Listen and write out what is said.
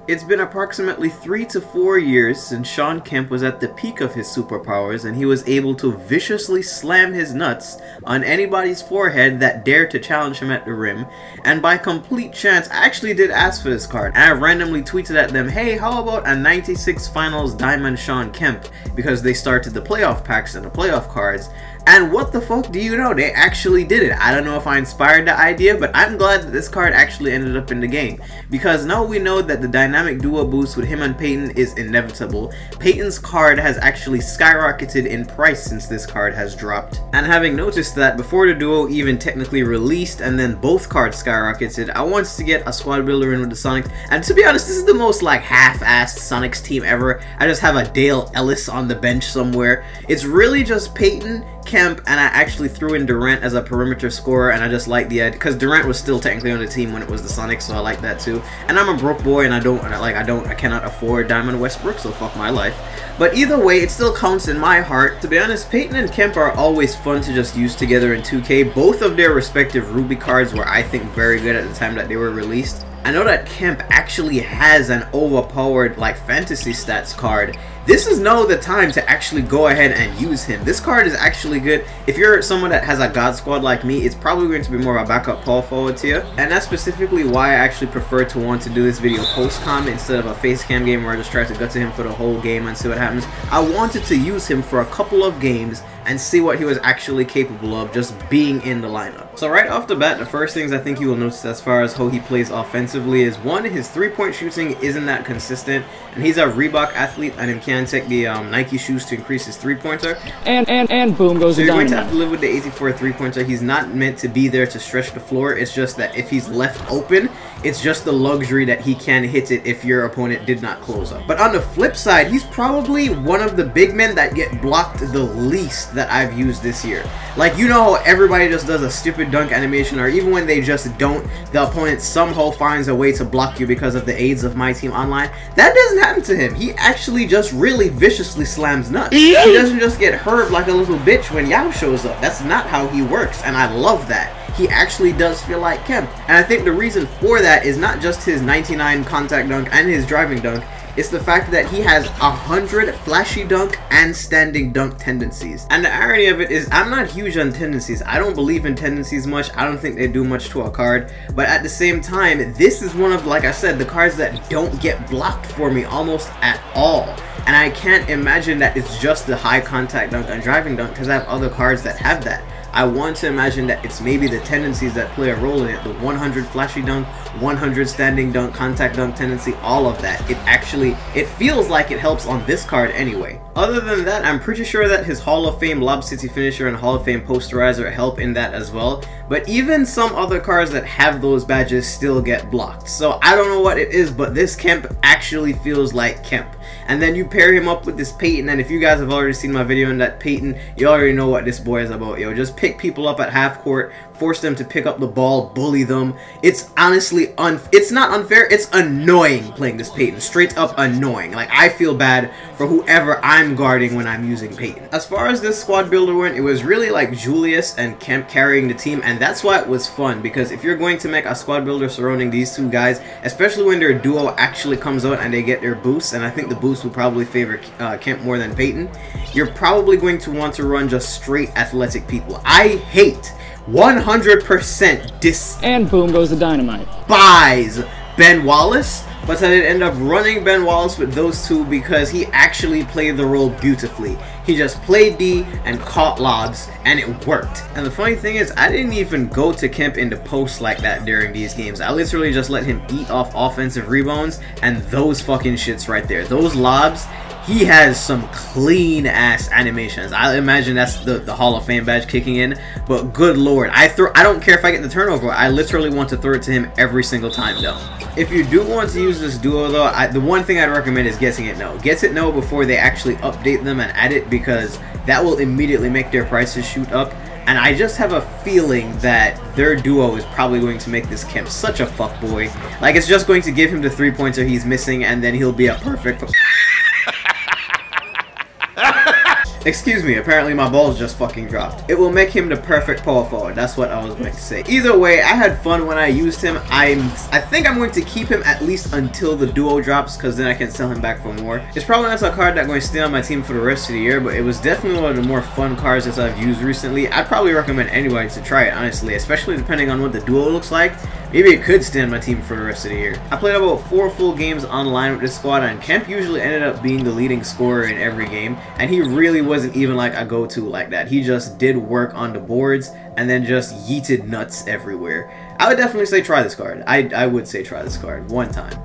It's been approximately 3 to 4 years since Shawn Kemp was at the peak of his superpowers and he was able to viciously slam his nuts on anybody's forehead that dared to challenge him at the rim, and by complete chance I actually did ask for this card, and I randomly tweeted at them, hey, how about a 96 Finals Diamond Shawn Kemp, because they started the playoff packs and the playoff cards. And what the fuck do you know, they actually did it. I don't know if I inspired the idea, but I'm glad that this card actually ended up in the game, because now we know that the dynamic duo boost with him and Payton is inevitable. Payton's card has actually skyrocketed in price since this card has dropped. And having noticed that before the duo even technically released and then both cards skyrocketed, I wanted to get a squad builder in with the Sonics. And to be honest, this is the most like half-assed Sonics team ever. I just have a Dale Ellis on the bench somewhere. It's really just Payton, Kemp, and I actually threw in Durant as a perimeter scorer, and I just like the idea because Durant was still technically on the team when it was the Sonics, so I like that too. And I'm a broke boy, and I cannot afford Diamond Westbrook, so fuck my life. But either way, it still counts in my heart. To be honest, Payton and Kemp are always fun to just use together in 2K. Both of their respective Ruby cards were, I think, very good at the time that they were released. I know that Kemp actually has an overpowered like fantasy stats card. This is now the time to actually go ahead and use him. This card is actually good. If you're someone that has a God Squad like me, it's probably going to be more of a backup power forward to you. And that's specifically why I actually prefer to want to do this video post-com instead of a face cam game where I just try to gut to him for the whole game and see what happens. I wanted to use him for a couple of games and see what he was actually capable of just being in the lineup. So right off the bat, the first things I think you will notice as far as how he plays offensively is, one, his three-point shooting isn't that consistent, and he's a Reebok athlete and he can take the Nike shoes to increase his three-pointer. And boom goes the dynamite. So you're going to have to live with the 84 three-pointer. He's not meant to be there to stretch the floor. It's just that if he's left open, it's just the luxury that he can hit it if your opponent did not close up. But on the flip side, he's probably one of the big men that get blocked the least that I've used this year. Like, you know how everybody just does a stupid dunk animation, or even when they just don't, the opponent somehow finds a way to block you because of the aids of MyTEAM Online? That doesn't happen to him. He actually just really viciously slams nuts. He doesn't just get hurt like a little bitch when Yao shows up. That's not how he works, and I love that. He actually does feel like Kemp. And I think the reason for that is not just his 99 contact dunk and his driving dunk, it's the fact that he has 100 flashy dunk and standing dunk tendencies. And the irony of it is, I'm not huge on tendencies. I don't believe in tendencies much. I don't think they do much to a card. But at the same time, this is one of, like I said, the cards that don't get blocked for me almost at all. And I can't imagine that it's just the high contact dunk and driving dunk, because I have other cards that have that. I want to imagine that it's maybe the tendencies that play a role in it. The 100 flashy dunk, 100 standing dunk, contact dunk tendency, all of that. It feels like it helps on this card anyway. Other than that, I'm pretty sure that his Hall of Fame Lob City Finisher and Hall of Fame Posterizer help in that as well. But even some other cards that have those badges still get blocked. So I don't know what it is, but this Kemp actually feels like Kemp. And then you pair him up with this Payton, and if you guys have already seen my video on that Payton, you already know what this boy is about, yo. Just pick people up at half court, force them to pick up the ball, bully them. It's honestly it's not unfair, it's annoying playing this Payton. Straight up annoying. Like, I feel bad for whoever I'm guarding when I'm using Payton. As far as this squad builder went, it was really like Julius and Kemp carrying the team, and that's why it was fun, because if you're going to make a squad builder surrounding these two guys, especially when their duo actually comes out and they get their boosts, and I think the boost will probably favor Kemp more than Payton, you're probably going to want to run just straight athletic people. I hate 100% and boom goes the dynamite. Buys Ben Wallace, but I did end up running Ben Wallace with those two because he actually played the role beautifully. He just played D and caught lobs, and it worked. And the funny thing is, I didn't even go to Kemp in the post like that during these games. I literally just let him eat off offensive rebounds, and those fucking shits right there, those lobs, he has some clean ass animations. I imagine that's the Hall of Fame badge kicking in, but good lord, I don't care if I get the turnover. I literally want to throw it to him every single time though. If you do want to use this duo though, the one thing I'd recommend is getting it now. Get it now before they actually update them and add it, because that will immediately make their prices shoot up. And I just have a feeling that their duo is probably going to make this Kemp such a fuckboy. Like, it's just going to give him the three-pointer he's missing, and then he'll be a perfect... Excuse me, apparently my balls just fucking dropped. It will make him the perfect power forward. That's what I was going to say. Either way, I had fun when I used him. I think I'm going to keep him at least until the duo drops, because then I can sell him back for more. It's probably not a card that's going to stay on my team for the rest of the year, but it was definitely one of the more fun cards that I've used recently. I'd probably recommend anybody to try it, honestly, especially depending on what the duo looks like. Maybe it could stay on my team for the rest of the year. I played about 4 full games online with this squad, and Kemp usually ended up being the leading scorer in every game, and he really wasn't even like a go-to like that. He just did work on the boards and then just yeeted nuts everywhere. I would definitely say try this card. I would say try this card one time.